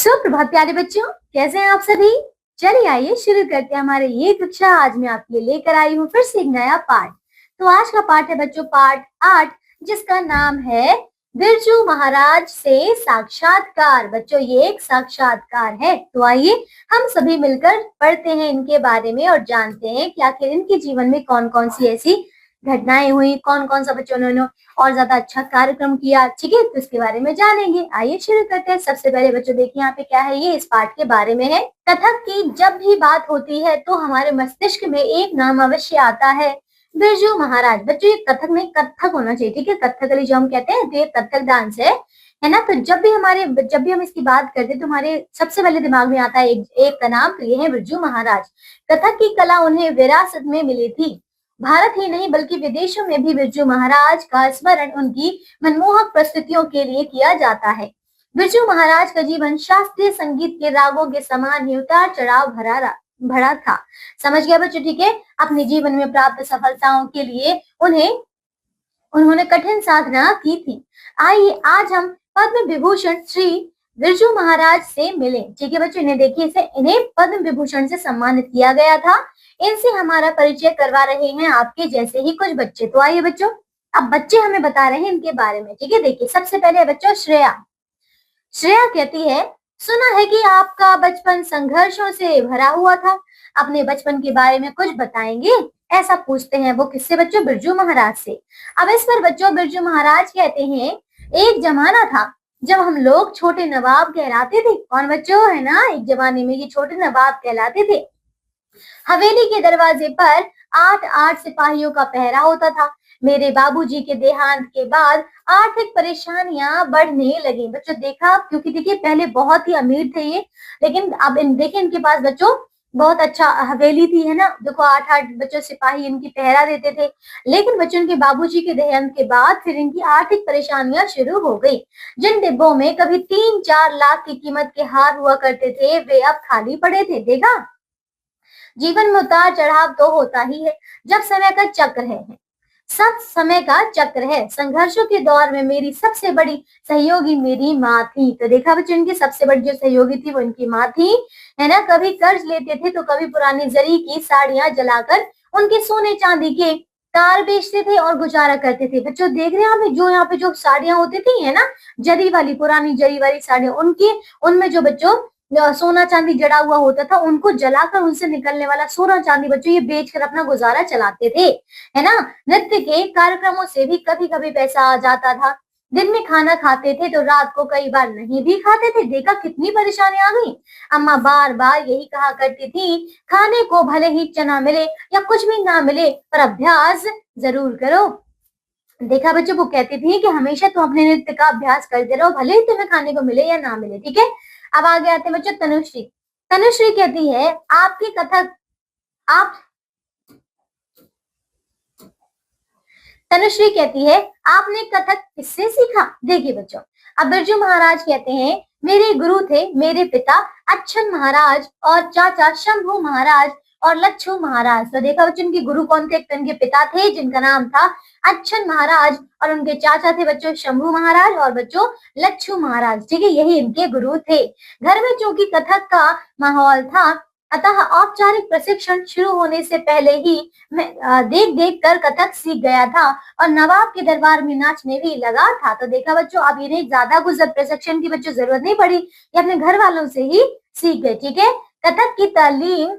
सुप्रभात प्यारे बच्चों, कैसे हैं आप सभी। चलिए आइए शुरू करते हैं हमारे ये कक्षा। आज मैं आपके लिए लेकर आई हूँ फिर से एक नया पाठ। तो आज का पाठ है बच्चों पाठ 8, जिसका नाम है बिरजू महाराज से साक्षात्कार। बच्चों ये एक साक्षात्कार है, तो आइए हम सभी मिलकर पढ़ते हैं इनके बारे में और जानते हैं कि आखिर इनके जीवन में कौन कौन सी ऐसी घटनाएं हुई, कौन कौन सा बच्चों ने और ज्यादा अच्छा कार्यक्रम किया। ठीक है, तो इसके बारे में जानेंगे। आइए शुरू करते हैं। सबसे पहले बच्चों देखिए यहाँ पे क्या है, ये इस पाठ के बारे में है। कथक की जब भी बात होती है तो हमारे मस्तिष्क में एक नाम अवश्य आता है, बिरजू महाराज। बच्चों ये कथक नहीं, कथक होना चाहिए। ठीक है, कथकली जो हम कहते हैं तो ये कथक डांस है ना। तो जब भी हम इसकी बात करते हैं तो हमारे सबसे पहले दिमाग में आता है एक का नाम, तो ये है बिरजू महाराज। कथक की कला उन्हें विरासत में मिली थी। भारत ही नहीं बल्कि विदेशों में भी बिरजू महाराज का स्मरण उनकी मनमोहक प्रस्तुतियों के लिए किया जाता है। बिरजू महाराज का जीवन शास्त्रीय संगीत के रागों के समान ही उतार चढ़ाव भरा था। समझ गया बच्चों। ठीक है, अपने जीवन में प्राप्त सफलताओं के लिए उन्होंने कठिन साधना की थी। आइए आज हम पद्म विभूषण श्री बिरजू महाराज से मिले। ठीक है बच्चों, इन्हें देखिए, इन्हें पद्म विभूषण से सम्मानित किया गया था। इनसे हमारा परिचय करवा रहे हैं आपके जैसे ही कुछ बच्चे। तो आइए बच्चों, अब बच्चे हमें बता रहे हैं इनके बारे में। ठीक है, देखिए सबसे पहले बच्चों श्रेया। श्रेया कहती है, सुना है कि आपका बचपन संघर्षों से भरा हुआ था। अपने बचपन के बारे में कुछ बताएंगे, ऐसा पूछते हैं वो। किससे बच्चों? बिरजू महाराज से। अब इस पर बच्चों बिरजू महाराज कहते हैं, एक जमाना था जब हम लोग छोटे नवाब कहलाते थे। कौन बच्चों? है ना, एक जमाने में ये छोटे नवाब कहलाते थे। हवेली के दरवाजे पर 8 सिपाहियों का पहरा होता था। मेरे बाबूजी के देहांत के बाद आर्थिक परेशानियां बढ़ने लगी। बच्चों देखा, क्योंकि देखिए पहले बहुत ही अमीर थे ये, लेकिन अब देखिए इनके पास बच्चों बहुत अच्छा हवेली थी, है ना। देखो 8 बच्चों सिपाही इनकी पहरा देते थे। लेकिन बच्चों के बाबूजी के देहांत के बाद फिर इनकी आर्थिक परेशानियां शुरू हो गई। जिन डिब्बों में कभी 3-4 लाख की कीमत के हार हुआ करते थे, वे अब खाली पड़े थे। देखा, जीवन में उतार चढ़ाव तो होता ही है, जब समय का चक्र है। सब समय का चक्र है। संघर्षों के दौर में मेरी सबसे बड़ी सहयोगी मेरी माँ थी। तो देखा बच्चों, इनकी सबसे बड़ी जो सहयोगी थी वो इनकी माँ थी, है ना। कभी कर्ज लेते थे तो कभी पुरानी जरी की साड़ियां जलाकर उनके सोने चांदी के तार बेचते थे और गुजारा करते थे। बच्चों देख रहे हैं आप, जो यहाँ पे जो साड़ियां होती थी, है ना, जरी वाली, पुरानी जरी वाली साड़ियां, उनमें जो बच्चों सोना चांदी जड़ा हुआ होता था, उनको जलाकर उनसे निकलने वाला सोना चांदी बच्चों ये बेचकर अपना गुजारा चलाते थे, है ना। नृत्य के कार्यक्रमों से भी कभी कभी पैसा आ जाता था। दिन में खाना खाते थे तो रात को कई बार नहीं भी खाते थे। देखा कितनी परेशानी आ गई। अम्मा बार बार यही कहा करती थी, खाने को भले ही चना मिले या कुछ भी ना मिले, पर अभ्यास जरूर करो। देखा बच्चों, वो कहती थी कि हमेशा तुम अपने नृत्य का अभ्यास करते रहो, भले ही तुम्हें खाने को मिले या ना मिले। ठीक है, अब आगे आते हैं बच्चों तनुश्री। तनुश्री कहती है, आपकी कथक आप तनुश्री कहती है, आपने कथक किससे सीखा? देखिए बच्चों, अब बिरजू महाराज कहते हैं, मेरे गुरु थे मेरे पिता अच्छन महाराज और चाचा शंभू महाराज और लच्छू महाराज। तो देखा बच्चों, उनके गुरु कौन थे? उनके पिता थे जिनका नाम था अच्छन महाराज, और उनके चाचा थे बच्चों शंभू महाराज और बच्चों लच्छू महाराज। ठीक है, यही इनके गुरु थे। घर में चूंकि कथक का माहौल था, अतः औपचारिक प्रशिक्षण शुरू होने से पहले ही मैं देख देख कर कथक सीख गया था और नवाब के दरबार में नाचने भी लगा था। तो देखा बच्चों, अब इन्हें ज्यादा कुछ प्रशिक्षण की बच्चों जरूरत नहीं पड़ी, ये अपने घर वालों से ही सीख गए। ठीक है, कथक की तालीम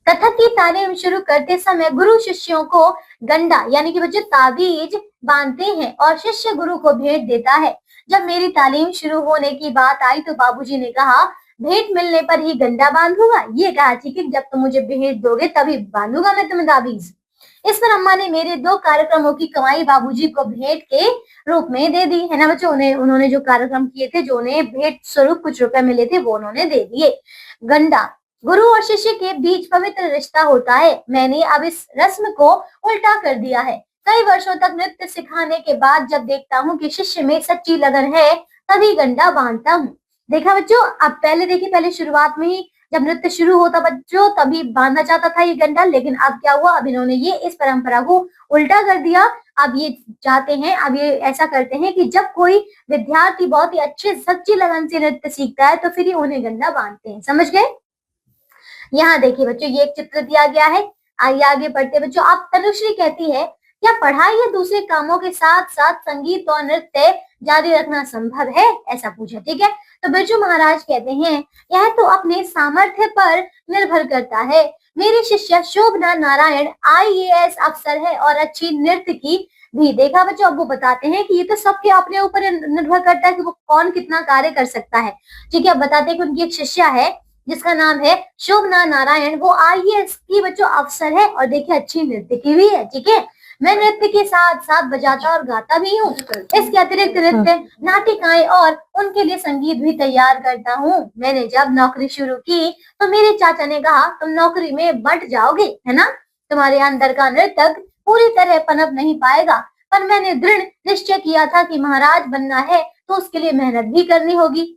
कथक की तालीम शुरू करते समय गुरु शिष्यों को गंडा यानी कि बच्चों ताबीज बांधते हैं और शिष्य गुरु को भेंट देता है। जब मेरी तालीम शुरू होने की बात आई तो बाबूजी ने कहा, भेंट मिलने पर ही गंडा बांधूंगा। ये कहा, ठीक है, जब तुम मुझे भेंट दोगे तभी बांधूंगा मैं तुम्हें ताबीज। इस पर अम्मा ने मेरे 2 कार्यक्रमों की कमाई बाबूजी को भेंट के रूप में दे दी, है ना बच्चों। उन्होंने जो कार्यक्रम किए थे, जो उन्हें भेंट स्वरूप कुछ रुपए मिले थे, वो उन्होंने दे दिए। गंडा गुरु और शिष्य के बीच पवित्र रिश्ता होता है। मैंने अब इस रस्म को उल्टा कर दिया है। कई वर्षों तक नृत्य सिखाने के बाद जब देखता हूँ कि शिष्य में सच्ची लगन है, तभी गंडा बांधता हूँ। देखा बच्चों, अब पहले शुरुआत में ही जब नृत्य शुरू होता बच्चों, तभी बांधना चाहता था ये गंडा, लेकिन अब क्या हुआ, अब इन्होंने ये इस परंपरा को उल्टा कर दिया अब ये चाहते हैं, अब ये ऐसा करते हैं कि जब कोई विद्यार्थी बहुत ही अच्छे सच्ची लगन से नृत्य सीखता है तो फिर ये उन्हें गंदा बांधते हैं। समझ गए? यहाँ देखिए बच्चों, ये एक चित्र दिया गया है। आइए आगे बढ़ते बच्चों। अब तनुश्री कहती है, क्या पढ़ाई या दूसरे कामों के साथ साथ संगीत और नृत्य जारी रखना संभव है? ऐसा पूछा। ठीक है, तो बिरजू महाराज कहते हैं, यह तो अपने सामर्थ्य पर निर्भर करता है। मेरी शिष्या शोभना नारायण IAS अफसर है और अच्छी नृत्य की भी। देखा बच्चों, अब वो बताते हैं कि ये तो सबके अपने ऊपर निर्भर करता है कि वो कौन कितना कार्य कर सकता है। ठीक है, अब बताते हैं कि उनकी एक शिष्या है जिसका नाम है शोभना नारायण, वो IAS की बच्चों अफसर है और देखिए अच्छी नृत्य की भी है। ठीक है, मैं नृत्य के साथ साथ बजाता और गाता भी हूँ। इसके अतिरिक्त नृत्य, नाटिकाएं और उनके लिए संगीत भी तैयार करता हूँ। मैंने जब नौकरी शुरू की तो मेरे चाचा ने कहा, तुम नौकरी में बंट जाओगे, है ना, तुम्हारे अंदर का नृतक पूरी तरह पनप नहीं पाएगा। पर मैंने दृढ़ निश्चय किया था कि महाराज बनना है तो उसके लिए मेहनत भी करनी होगी।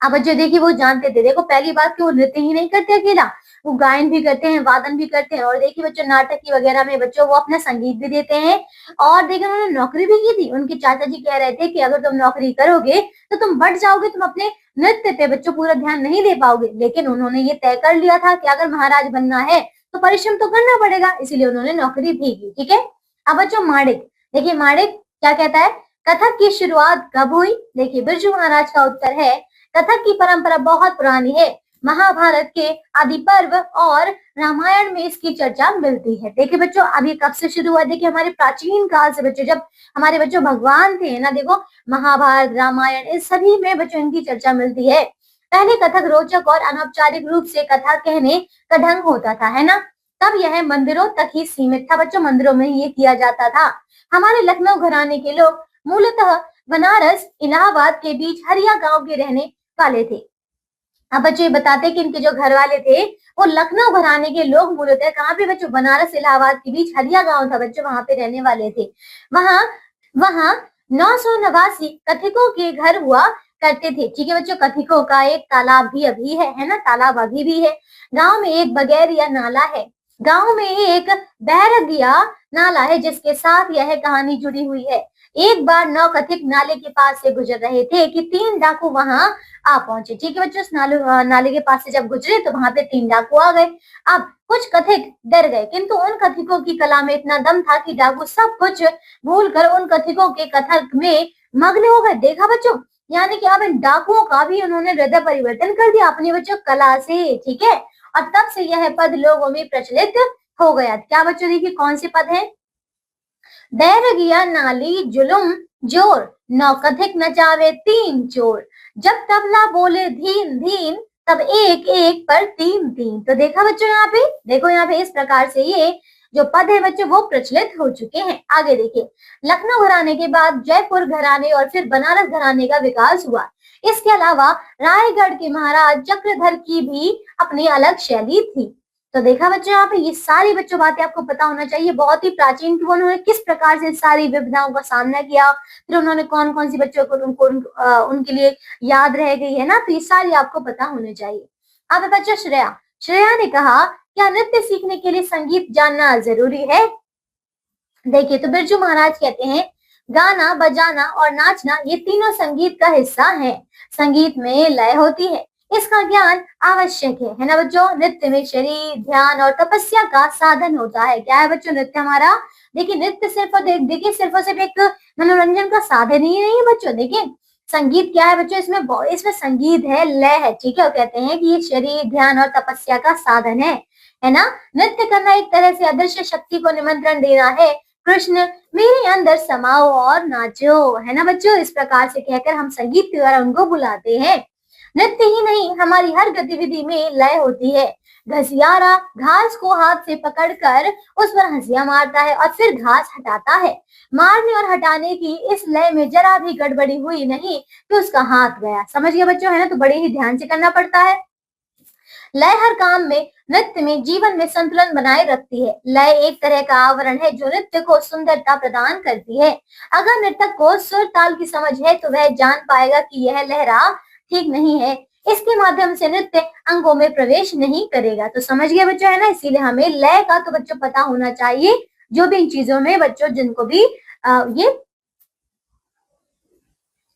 अब बच्चे देखिए, वो जानते थे, देखो पहली बात कि वो नृत्य ही नहीं करते अकेला, वो गायन भी करते हैं, वादन भी करते हैं, और देखिए बच्चों नाटक की वगैरह में बच्चों वो अपना संगीत भी देते हैं। और देखिए उन्होंने नौकरी भी की थी। उनके चाचा जी कह रहे थे कि अगर तुम नौकरी करोगे तो तुम बढ़ जाओगे, तुम अपने नृत्य पे बच्चों पूरा ध्यान नहीं दे पाओगे। लेकिन उन्होंने ये तय कर लिया था कि अगर महाराज बनना है तो परिश्रम तो करना पड़ेगा, इसीलिए उन्होंने नौकरी भी की। ठीक है, अब बच्चों माणिक, देखिए माणिक क्या कहता है, कथक की शुरुआत कब हुई? देखिए बिरजू महाराज का उत्तर है, कथक की परंपरा बहुत पुरानी है। महाभारत के आदि पर्व और रामायण में इसकी चर्चा मिलती है। देखिए बच्चों, अब ये कब से शुरू हुआ? देखिए हमारे प्राचीन काल से बच्चों, जब हमारे बच्चों भगवान थे ना, देखो महाभारत रामायण इस सभी में बच्चों इनकी चर्चा मिलती है। पहले कथक रोचक और अनौपचारिक रूप से कथा कहने का ढंग होता था, है ना, तब यह मंदिरों तक ही सीमित था बच्चों, मंदिरों में ये किया जाता था। हमारे लखनऊ घराने के लोग मूलतः बनारस इलाहाबाद के बीच हरिया गांव के रहने वाले थे। अब बच्चों ये बताते हैं कि इनके जो घर वाले थे वो लखनऊ घराने के लोग मूलतः कहाँ पे बच्चों, बनारस इलाहाबाद के बीच हरिया गांव था बच्चों, वहां पे रहने वाले थे। वहां वहां 989 कथिकों के घर हुआ करते थे। ठीक है बच्चों, कथिकों का एक तालाब भी अभी है ना, तालाब अभी भी है। गांव में एक बगैरिया नाला है, गांव में एक बैरगिया नाला है जिसके साथ यह कहानी जुड़ी हुई है। एक बार 9 कथिक नाले के पास से गुजर रहे थे कि 3 डाकू वहां आ पहुंचे। ठीक है बच्चों, उस नाले के पास से जब गुजरे तो वहां पे 3 डाकू आ गए। अब कुछ कथिक डर गए, किंतु उन कथिकों की कला में इतना दम था कि डाकू सब कुछ भूलकर उन कथिकों के कथक में मग्न हो गए। देखा बच्चों, यानी कि अब इन डाकुओं का भी उन्होंने हृदय परिवर्तन कर दिया अपनी बच्चों कला से। ठीक है, और तब से यह पद लोगों में प्रचलित हो गया। क्या बच्चों देखिए कौन से पद है? बैरगिया नाली जुलुम जोर, 9 कथिक नचावे 3 चोर, जब तबला बोले धीन धीन, तब एक एक पर 3 3। तो देखा बच्चों, यहाँ पे देखो, यहाँ पे इस प्रकार से ये जो पद है बच्चों वो प्रचलित हो चुके हैं। आगे देखिए, लखनऊ घराने के बाद जयपुर घराने और फिर बनारस घराने का विकास हुआ। इसके अलावा रायगढ़ के महाराज चक्रधर की भी अपनी अलग शैली थी। तो देखा बच्चों, यहाँ पे ये सारी बच्चों बातें आपको पता होना चाहिए, बहुत ही प्राचीन की उन्होंने किस प्रकार से सारी विविधताओं का सामना किया, फिर उन्होंने कौन कौन सी बच्चों को उनके लिए याद रह गई है ना, तो ये सारी आपको पता होने चाहिए। अब बच्चों श्रेया, श्रेया ने कहा, क्या नृत्य सीखने के लिए संगीत जानना जरूरी है? देखिए, तो बिरजू महाराज कहते हैं, गाना बजाना और नाचना ये तीनों संगीत का हिस्सा है। संगीत में लय होती है, इसका ज्ञान आवश्यक है ना बच्चों। नृत्य में शरीर, ध्यान और तपस्या का साधन होता है। क्या है बच्चों नृत्य हमारा? देखिए नृत्य सिर्फ देखिए सिर्फ और सिर्फ एक मनोरंजन का साधन ही नहीं है बच्चों। देखिए संगीत क्या है बच्चों, इसमें संगीत है, लय है। ठीक है, वो कहते हैं कि ये शरीर, ध्यान और तपस्या का साधन है ना। नृत्य करना एक तरह से अदृश्य शक्ति को निमंत्रण देना है, कृष्ण मेरे अंदर समाओ और नाचो, है ना बच्चों। इस प्रकार से कहकर हम संगीत के द्वारा उनको बुलाते हैं। नृत्य ही नहीं, हमारी हर गतिविधि में लय होती है। घसियारा घास को हाथ से पकड़कर उस पर हंसिया मारता है और फिर घास हटाता है। मारने और हटाने की इस लय में जरा भी गड़बड़ी हुई नहीं कि उसका हाथ गया। समझ गए बच्चों, है ना, तो बड़े ही ध्यान से करना पड़ता है। लय हर काम में, नृत्य में, जीवन में संतुलन बनाए रखती है। लय एक तरह का आवरण है जो नृत्य को सुंदरता प्रदान करती है। अगर नृतक को सुर ताल की समझ है तो वह जान पाएगा कि यह लहरा ठीक नहीं है, इसके माध्यम से नृत्य अंगों में प्रवेश नहीं करेगा। तो समझ गए बच्चों, है ना, इसीलिए हमें लय का तो बच्चों पता होना चाहिए जो भी इन चीजों में बच्चों जिनको भी ये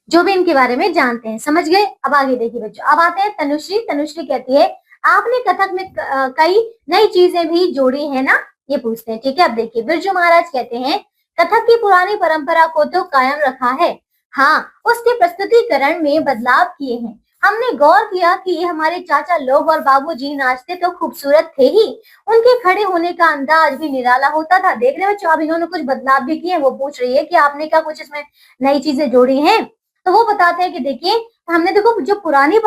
जो भी इनके बारे में जानते हैं, समझ गए। अब आगे देखिए बच्चों, अब आते हैं तनुश्री। तनुश्री कहती है आपने कथक में कई नई चीजें भी जोड़ी है ना, ये पूछते हैं। ठीक है, अब देखिए बिरजू महाराज कहते हैं कथक की पुरानी परंपरा को तो कायम रखा है, हाँ उसके प्रस्तुतिकरण में बदलाव किए हैं। हमने गौर किया कि ये हमारे चाचा लोग और बाबूजी नाचते तो खूबसूरत थे ही, उनके खड़े होने का अंदाज भी निराला होता था। देख रहे बच्चों, अब इन्होंने कुछ बदलाव भी किए। वो पूछ रही है कि आपने क्या कुछ इसमें नई चीजें जोड़ी हैं, तो वो बताते हैं कि देखिए हमने देखो जो पुरानी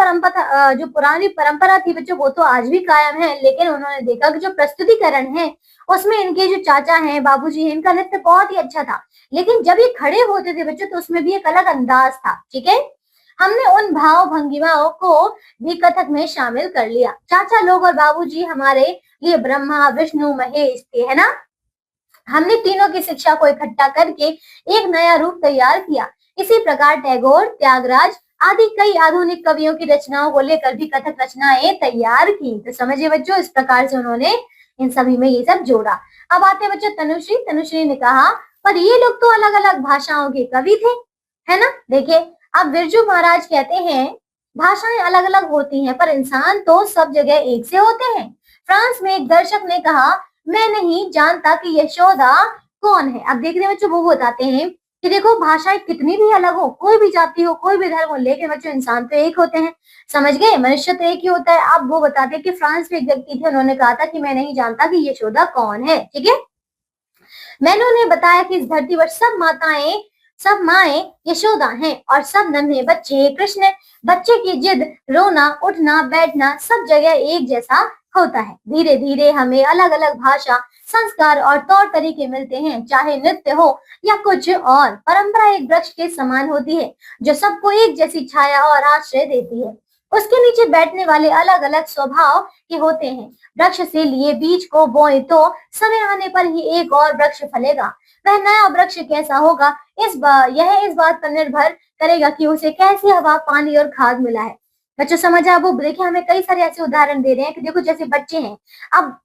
परंपरा थी बच्चों वो तो आज भी कायम है, लेकिन उन्होंने देखा कि जो प्रस्तुतिकरण है उसमें इनके जो चाचा हैं बाबूजी हैं इनका नृत्य बहुत ही अच्छा था, लेकिन जब ये खड़े होते थे बच्चों तो उसमें भी एक अलग अंदाज था। ठीक है, हमने उन भाव भंगिमाओं को भी कथक में शामिल कर लिया। चाचा लोग और बाबूजी हमारे लिए ब्रह्मा विष्णु महेश थे, है ना। हमने तीनों की शिक्षा को इकट्ठा करके एक नया रूप तैयार किया। इसी प्रकार टैगोर, त्यागराज आदि कई आधुनिक कवियों की रचनाओं को लेकर भी कथक रचनाएं तैयार की। तो समझिए बच्चों, इस प्रकार से उन्होंने इन सभी में ये सब जोड़ा। अब आते हैं बच्चों तनुश्री। तनुश्री ने कहा पर ये लोग तो अलग अलग भाषाओं के कवि थे, है ना। देखिए अब बिरजू महाराज कहते हैं भाषाएं अलग अलग होती हैं पर इंसान तो सब जगह एक से होते हैं। फ्रांस में एक दर्शक ने कहा मैं नहीं जानता कि यशोदा कौन है। अब देख रहे बच्चों, वो बताते हैं कि देखो भाषाएं कितनी भी अलग हो, कोई भी जाति हो, कोई भी धर्म हो, लेकिन बच्चों इंसान तो एक होते हैं, समझ गए, मनुष्य तो एक ही होता है। अब वो बताते हैं कि फ्रांस में एक व्यक्ति थे, उन्होंने कहा था कि मैं नहीं जानता कि यशोदा कौन है। ठीक है, मैंने उन्हें बताया कि इस धरती पर सब माएं यशोदा हैं और सब नन्हे बच्चे कृष्ण। बच्चे की जिद, रोना, उठना, बैठना सब जगह एक जैसा होता है। धीरे धीरे हमें अलग अलग भाषा, संस्कार और तौर तरीके मिलते हैं, चाहे नृत्य हो या कुछ और। परंपरा एक वृक्ष के समान होती है जो सबको एक जैसी छाया और आश्रय देती है। उसके नीचे बैठने वाले अलग अलग स्वभाव के होते हैं। वृक्ष से लिए बीज को बोए तो समय आने पर ही एक और वृक्ष फलेगा। वह नया वृक्ष कैसा होगा इस बात पर निर्भर करेगा कि उसे कैसी हवा, पानी और खाद मिला है। बच्चों समझ आए। वो देखिए हमें कई सारे ऐसे उदाहरण दे रहे हैं कि देखो जैसे बच्चे हैं, अब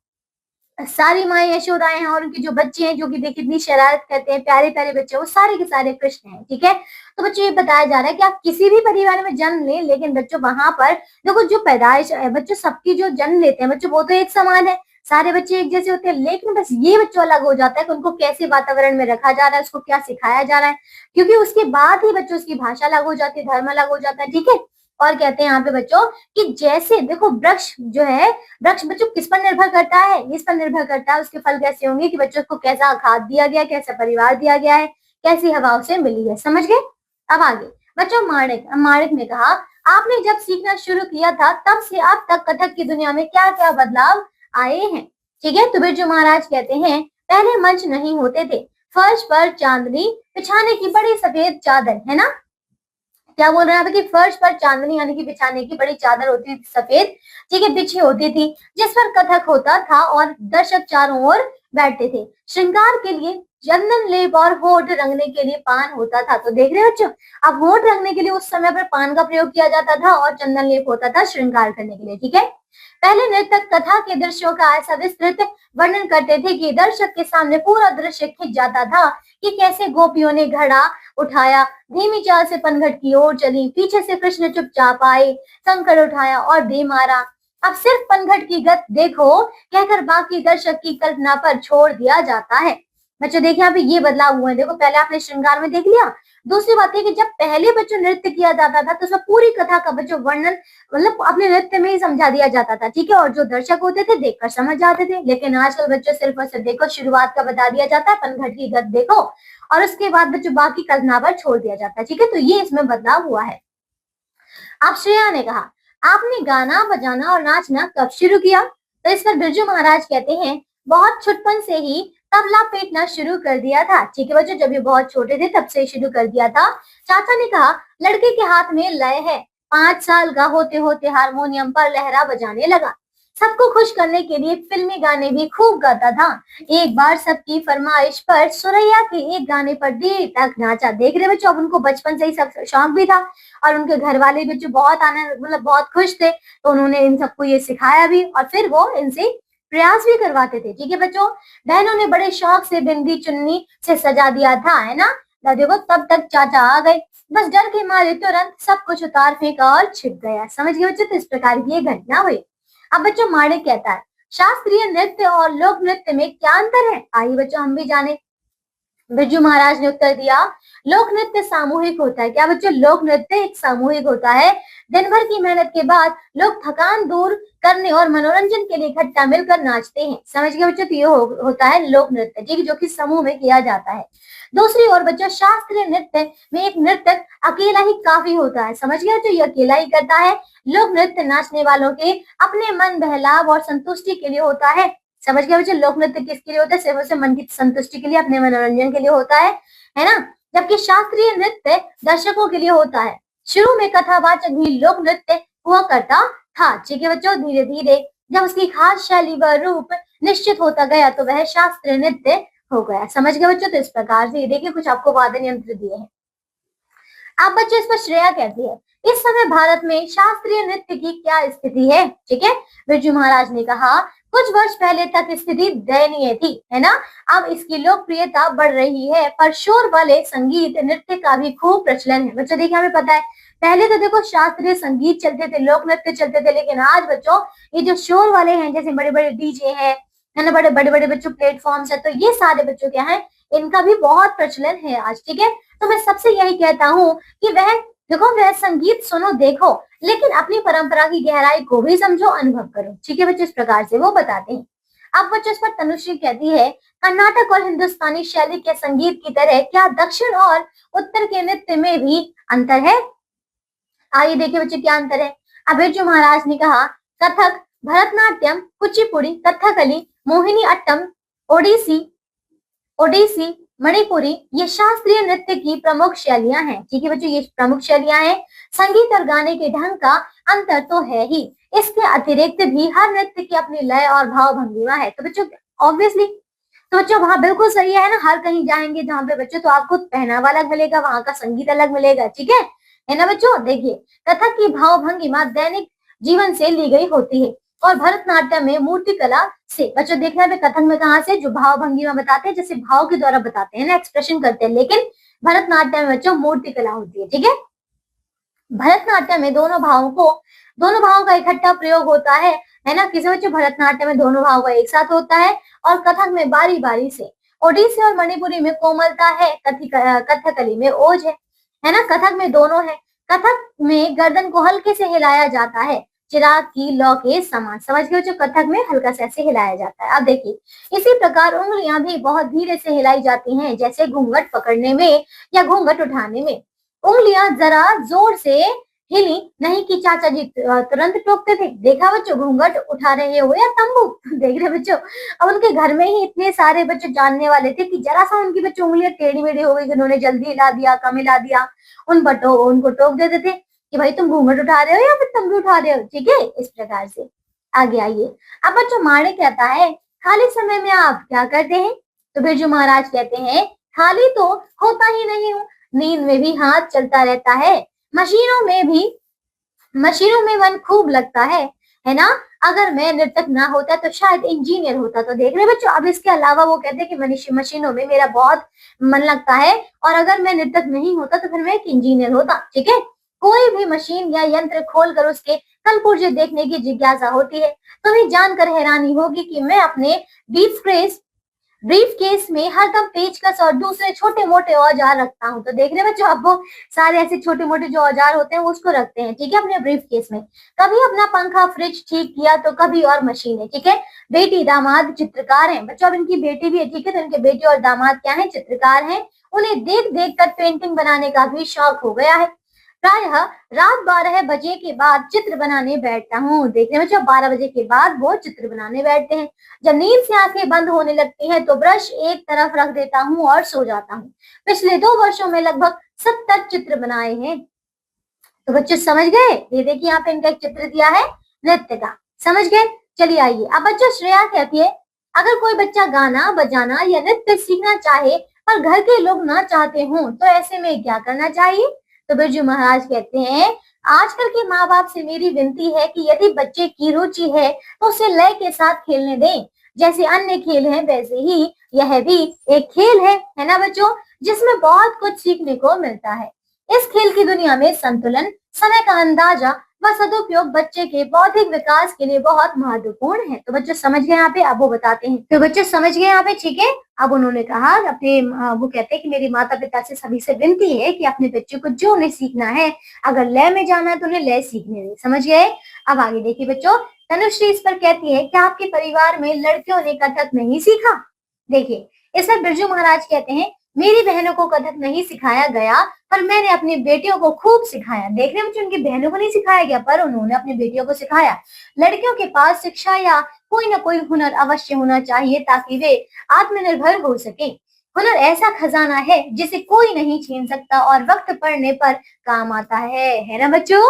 सारी माए यशोदाएं हैं और उनके जो बच्चे हैं जो कि देखिए इतनी शरारत करते हैं, प्यारे प्यारे बच्चे, वो सारे के सारे कृष्ण हैं। ठीक है, तो बच्चों ये बताया जा रहा है कि आप किसी भी परिवार में जन्म लें, लेकिन बच्चों वहां पर देखो जो पैदाइश है बच्चों सबकी जो जन्म लेते हैं बच्चों वो तो एक समान है, सारे बच्चे एक जैसे होते हैं, लेकिन बस ये बच्चों अलग हो जाता है कि उनको कैसे वातावरण में रखा जा रहा है, उसको क्या सिखाया जा रहा है, क्योंकि उसके बाद ही बच्चों उसकी भाषा अलग हो जाती है, धर्म अलग हो जाता है। ठीक है, और कहते हैं यहाँ पे बच्चों कि जैसे देखो वृक्ष जो है, वृक्ष बच्चों किस पर निर्भर करता है, इस पर निर्भर करता है उसके फल कैसे होंगे, कि बच्चों को कैसा खाद दिया गया, कैसा परिवार दिया गया है, कैसी हवा उसे मिली है। समझ गए। अब आगे बच्चों माणिक ने कहा आपने जब सीखना शुरू किया था तब से अब तक कथक की दुनिया में क्या क्या बदलाव आए हैं। ठीक है, तो बिरजू महाराज कहते हैं पहले मंच नहीं होते थे, फर्श पर चांदनी बिछाने की बड़ी सफेद चादर, है ना, क्या बोल रहे हैं कि फर्श पर चांदनी यानी कि बिछाने की बड़ी चादर होती थी सफेद, ठीक है, बिछी होती थी जिस पर कथक होता था और दर्शक चारों ओर बैठते थे। श्रृंगार के लिए चंदन लेप और होठ रंगने के लिए पान होता था। तो देख रहे हो बच्चों, अब होठ रंगने के लिए उस समय पर पान का प्रयोग किया जाता था और चंदन लेप होता था श्रृंगार करने के लिए। ठीक है, पहले नृतक कथा के दृश्यों का ऐसा विस्तृत वर्णन करते थे कि दर्शक के सामने पूरा दृश्य खिंच जाता था कि कैसे गोपियों ने घड़ा उठाया, धीमी चाल से पनघट की ओर चली, पीछे से कृष्ण चुपचाप आए, शंकर उठाया और दे मारा। अब सिर्फ पनघट की गत देखो कहकर बाकी दर्शक की कल्पना पर छोड़ दिया जाता है। बच्चों देखिए यहाँ पे ये बदलाव हुआ है। देखो पहले आपने श्रृंगार में देख लिया, दूसरी बात है कि जब पहले बच्चों नृत्य किया जाता था तो सब पूरी कथा का बच्चों वर्णन मतलब अपने नृत्य में ही समझा दिया जाता था। ठीक है, और जो दर्शक होते थे देखकर समझ जाते थे, लेकिन आजकल बच्चों सिर्फ और सिर्फ देखो शुरुआत का बता दिया जाता है, पनघट की गत देखो और उसके बाद बच्चों बाकी कल्पना पर छोड़ दिया जाता है। ठीक है, तो ये इसमें बदलाव हुआ है। अब श्रेया ने कहा आपने गाना बजाना और नाचना कब शुरू किया। तो इस पर बिरजू महाराज कहते हैं बहुत छुटपन से ही तबला पीटना शुरू कर दिया था। ठीक है बच्चों, जब ये बहुत छोटे थे तब से शुरू कर दिया था। चाचा ने कहा लड़के के हाथ में लय है, 5 साल का होते होते हारमोनियम पर लहरा बजाने लगा। सबको खुश करने के लिए फिल्मी गाने भी खूब गाता था। एक बार सबकी फरमाइश पर सुरैया के एक गाने पर देर तक नाचा। देख रहे बच्चों, अब उनको बचपन से ही सब शौक भी था और उनके घर वाले बच्चों बहुत आनंद मतलब बहुत खुश थे, तो उन्होंने इन सबको ये सिखाया भी और फिर वो इनसे प्रयास भी करवाते थे। ठीक है बच्चों, बहनों ने बड़े शौक से बिंदी चुन्नी से सजा दिया था, है ना। दादी को तब तक चाचा आ गए, बस डर के मारे तुरंत सब कुछ उतार फेंका और छिप गया। समझ गए बच्चों, तो इस प्रकार की ये घटना हुई। अब बच्चों माणिक कहता है शास्त्रीय नृत्य और लोक नृत्य में क्या अंतर है, आइए बच्चों हम भी जाने। बिरजू महाराज ने उत्तर दिया लोक नृत्य सामूहिक होता है। क्या बच्चों, लोक नृत्य एक सामूहिक होता है। दिन भर की मेहनत के बाद लोग थकान दूर करने और मनोरंजन के लिए इकट्ठा मिलकर नाचते हैं। समझ गए बच्चों, तो ये होता है लोक नृत्य, ठीक है, जो कि समूह में किया जाता है। दूसरी ओर बच्चों शास्त्रीय नृत्य में एक नृत्यक अकेला ही काफी होता है। समझ गए बच्चों, ये अकेला ही करता है। लोक नृत्य नाचने वालों के अपने मन बहलाव और संतुष्टि के लिए होता है। समझ गए बच्चों, लोक नृत्य किसके लिए होता है, सिर्फ उसे मन की संतुष्टि के लिए, अपने मनोरंजन के लिए होता है ना। जबकि शास्त्रीय नृत्य दर्शकों के लिए होता है। शुरू में कथावाचक भी लोक नृत्य हुआ करता था। ठीक है बच्चों, धीरे धीरे जब उसकी खास शैली व रूप निश्चित होता गया तो वह शास्त्रीय नृत्य हो गया। समझ गए बच्चों, तो इस प्रकार से ये देखिए कुछ आपको वादन यंत्र दिए हैं। अब बच्चों इस पर श्रेया कहती है इस समय भारत में शास्त्रीय नृत्य की क्या स्थिति है। ठीक है, बिरजू महाराज ने कहा कुछ वर्ष पहले तक स्थिति दयनीय थी, है ना। अब इसकी लोकप्रियता बढ़ रही है, पर शोर वाले संगीत नृत्य का भी खूब प्रचलन है। बच्चों देखिए, हमें पता है पहले तो देखो शास्त्रीय संगीत चलते थे, लोक नृत्य चलते थे, लेकिन आज बच्चों ये जो शोर वाले हैं, जैसे बड़े बड़े डीजे है ना, बड़े बड़े बच्चों प्लेटफॉर्म्स है, तो ये सारे बच्चों क्या है, इनका भी बहुत प्रचलन है आज। ठीक है, तो मैं सबसे यही कहता हूँ कि वह संगीत सुनो देखो, लेकिन अपनी परंपरा की गहराई को भी समझो, अनुभव करो। ठीक है बच्चों, इस प्रकार से वो बताते हैं। अब बच्चों इस पर तनुश्री कहती है कर्नाटक और हिंदुस्तानी शैली के संगीत की तरह क्या दक्षिण और उत्तर के नृत्य में भी अंतर है। आइए देखिए बच्चों क्या अंतर है। अब बिरजू महाराज ने कहा कथक, भरतनाट्यम, कुचिपुड़ी, कथकली, मोहिनी अट्टम, ओडिसी ओडिसी मणिपुरी ये शास्त्रीय नृत्य की प्रमुख शैलियां हैं। ठीक है बच्चों, ये प्रमुख शैलियां हैं। संगीत और गाने के ढंग का अंतर तो है ही, इसके अतिरिक्त भी हर नृत्य की अपनी लय और भाव भंगिमा है। तो बच्चों ऑब्वियसली, तो बच्चों वहां बिल्कुल सही है ना, हर कहीं जाएंगे जहाँ पे बच्चों तो आपको पहनावा अलग मिलेगा, वहां का संगीत अलग मिलेगा। ठीक है ना बच्चों। देखिए कथक की भाव भंगिमा दैनिक जीवन से ली गई होती है और भरतनाट्यम में मूर्ति कला से। बच्चों देखना है कथक में कहाँ से, जो भाव भंगिमा बताते हैं, जैसे भाव के द्वारा बताते हैं ना, एक्सप्रेशन करते हैं, लेकिन भरतनाट्यम में बच्चों मूर्ति कला होती है। ठीक है, भरतनाट्यम में दोनों भावों का इकट्ठा प्रयोग होता है ना। किसी बच्चों भरतनाट्यम में दोनों भाव का एक साथ होता है और कथक में बारी बारी से। ओडिसी और मणिपुरी में कोमलता है, कथकली में ओज है ना। कथक में दोनों है। कथक में गर्दन को हल्के से हिलाया जाता है, चिराग की लौ के समान। समझ गए, जो कथक में हल्का से ऐसे हिलाया जाता है। अब देखिए इसी प्रकार उंगलियां भी बहुत धीरे से हिलाई जाती हैं, जैसे घूंघट पकड़ने में या घूंघट उठाने में। उंगलियां जरा जोर से हिली नहीं कि चाचा जी तुरंत टोकते थे। देखा बच्चों, घूंघट उठा रहे हो या तंबू देख रहे बच्चों। अब उनके घर में ही इतने सारे बच्चे जानने वाले थे कि जरा सा उनकी बच्चों उंगलियां टेढ़ी मेढ़ी हो गई, उन्होंने जल्दी हिला दिया, कम हिला दिया, उनको टोक देते थे कि भाई तुम घूंघट उठा रहे हो या फिर तंबू उठा रहे हो। ठीक है, इस प्रकार से आगे आइए। अब बच्चों माणिक कहता है खाली समय में आप क्या करते हैं। तो बिरजू महाराज कहते हैं खाली तो होता ही नहीं हूँ, नींद में भी हाथ चलता रहता है, मशीनों में मन खूब लगता है ना। अगर मैं नृतक ना होता तो शायद इंजीनियर होता। तो देख रहे बच्चों, अब इसके अलावा वो कहते हैं कि मशीनों में मेरा बहुत मन लगता है, और अगर मैं नृतक नहीं होता तो फिर मैं एक इंजीनियर होता। ठीक है, कोई भी मशीन या यंत्र खोलकर उसके कल पुर्जे देखने की जिज्ञासा होती है। तुम्हें जानकर हैरानी होगी कि मैं अपने ब्रीफ केस में हरदम पेचकस और दूसरे छोटे मोटे औजार रखता हूँ। तो देख रहे बच्चों, आप वो सारे ऐसे छोटे मोटे जो औजार होते हैं वो उसको रखते हैं। ठीक है, अपने ब्रीफ केस में। कभी अपना पंखा फ्रिज ठीक किया तो कभी और मशीन है। ठीक है, बेटी दामाद चित्रकार हैं बच्चों। अब इनकी बेटी भी है, ठीक है, तो इनके बेटी और दामाद क्या है, चित्रकार हैं। उन्हें देख देख कर पेंटिंग बनाने का भी शौक हो गया है। प्रायः रात 12 बजे के बाद चित्र बनाने बैठता हूँ। देखने में, जब 12 बजे के बाद वो चित्र बनाने बैठते हैं। जब नींद से आंखें बंद होने लगती हैं तो ब्रश एक तरफ रख देता हूँ और सो जाता हूँ। पिछले 2 वर्षों में लगभग 70 चित्र बनाए हैं। तो बच्चे समझ गए, ये देखिए यहाँ पे इनका एक चित्र दिया है नृत्य का। समझ गए, चलिए आइए। अब बच्चों श्रेया कहती है अगर कोई बच्चा गाना बजाना या नृत्य सीखना चाहे पर घर के लोग ना चाहते हों तो ऐसे में क्या करना चाहिए। तो बिरजू महाराज कहते हैं आजकल के माँ बाप से मेरी विनती है कि यदि बच्चे की रुचि है तो उसे लय के साथ खेलने दें। जैसे अन्य खेल हैं वैसे ही यह भी एक खेल है ना बच्चों, जिसमें बहुत कुछ सीखने को मिलता है। इस खेल की दुनिया में संतुलन, समय का अंदाजा व सदुपयोग बच्चे के बौद्धिक विकास के लिए बहुत महत्वपूर्ण है। तो बच्चों समझ गए यहाँ पे, अब वो बताते हैं। तो बच्चों समझ गए यहाँ पे, ठीक है। अब उन्होंने कहा अपने वो कहते हैं कि मेरे माता पिता से सभी से विनती है कि अपने बच्चे को जो उन्हें सीखना है, अगर लय में जाना है तो उन्हें लय सीखने दें। समझ गए। अब आगे देखिए बच्चों, तनुश्री इस पर कहती है कि आपके परिवार में लड़कियों ने कथक नहीं सीखा। देखिए इस पर बिरजू महाराज कहते हैं, मेरी बहनों को कथक नहीं सिखाया गया, पर मैंने अपनी बेटियों को खूब सिखाया। देख रहे हैं बच्चों, उनकी बहनों को नहीं सिखाया गया पर उन्होंने अपनी बेटियों को सिखाया। लड़कियों के पास शिक्षा या कोई ना कोई हुनर अवश्य होना चाहिए ताकि वे आत्मनिर्भर हो सके। हुनर ऐसा खजाना है जिसे कोई नहीं छीन सकता और वक्त पड़ने पर काम आता है ना बच्चों।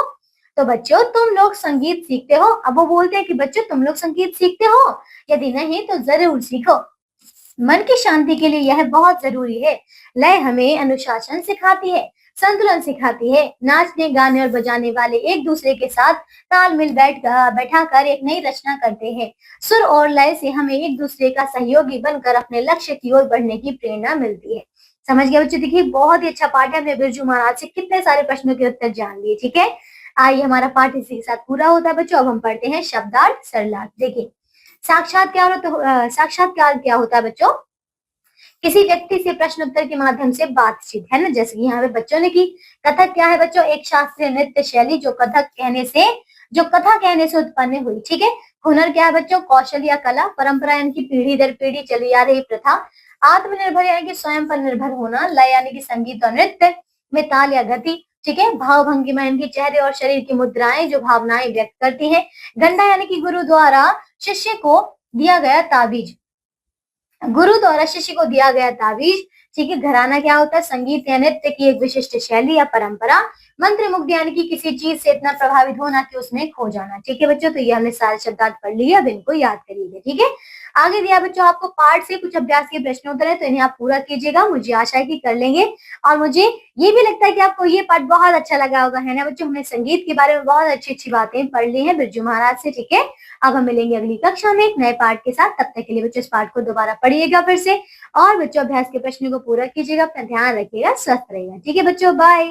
तो बच्चों तुम लोग संगीत सीखते हो। अब वो बोलते हैं कि बच्चों तुम लोग संगीत सीखते हो, यदि नहीं तो जरूर सीखो। मन की शांति के लिए यह बहुत जरूरी है। लय हमें अनुशासन सिखाती है, संतुलन सिखाती है। नाचने गाने और बजाने वाले एक दूसरे के साथ तालमेल बैठाकर एक नई रचना करते हैं। सुर और लय से हमें एक दूसरे का सहयोगी बनकर अपने लक्ष्य की ओर बढ़ने की प्रेरणा मिलती है। समझ गए बच्चों। देखिए बहुत ही अच्छा पाठ है। हमने बिरजू महाराज से कितने सारे प्रश्नों के उत्तर जान लिए। ठीक है, आइए हमारा पाठ इसी के साथ पूरा होता है बच्चों। अब हम पढ़ते हैं शब्दार्थ सरलार्थ। देखिए साक्षात्कार क्या होता है बच्चों? किसी व्यक्ति से प्रश्न उत्तर के माध्यम से बातचीत, है ना, जैसे कि यहाँ पे बच्चों ने की। कथक क्या है बच्चों? एक शास्त्रीय नृत्य शैली जो कथा कहने से उत्पन्न हुई। ठीक है। हुनर क्या है बच्चों? कौशल या कला। परंपरा यानी कि पीढ़ी दर पीढ़ी चली आ रही प्रथा। आत्मनिर्भर यानी कि स्वयं पर निर्भर होना। लय यानी कि संगीत और नृत्य में ताल या गति। ठीक है। भाव भंगिमा यानी कि चेहरे और शरीर की मुद्राएं जो भावनाएं व्यक्त करती है। गंडा यानी कि गुरु द्वारा शिष्य को दिया गया ताबीज। ठीक है। घराना क्या होता है? संगीत या नृत्य की एक विशिष्ट शैली या परंपरा। मंत्र मुग्ध यानी कि किसी चीज से इतना प्रभावित होना कि उसमें खो जाना। ठीक है बच्चों, तो ये हमने सारे शब्दार्थ पढ़ लिए, अब इनको याद करिएगा। ठीक है। आगे दिया बच्चों आपको पाठ से कुछ अभ्यास के प्रश्न उत्तर है, तो इन्हें आप पूरा कीजिएगा। मुझे आशा है कि कर लेंगे। और मुझे ये भी लगता है कि आपको ये पाठ बहुत अच्छा लगा होगा, है ना बच्चों। हमने संगीत के बारे में बहुत अच्छी अच्छी बातें पढ़ ली हैं बिरजू महाराज से। ठीक है। अब हम मिलेंगे अगली कक्षा में एक नए पाठ के साथ। तब तक के लिए बच्चों इस पाठ को दोबारा पढ़िएगा फिर से, और बच्चों अभ्यास के प्रश्नों को पूरा कीजिएगा। अपना ध्यान रखिएगा, स्वस्थ रहिएगा। ठीक है बच्चों, बाय।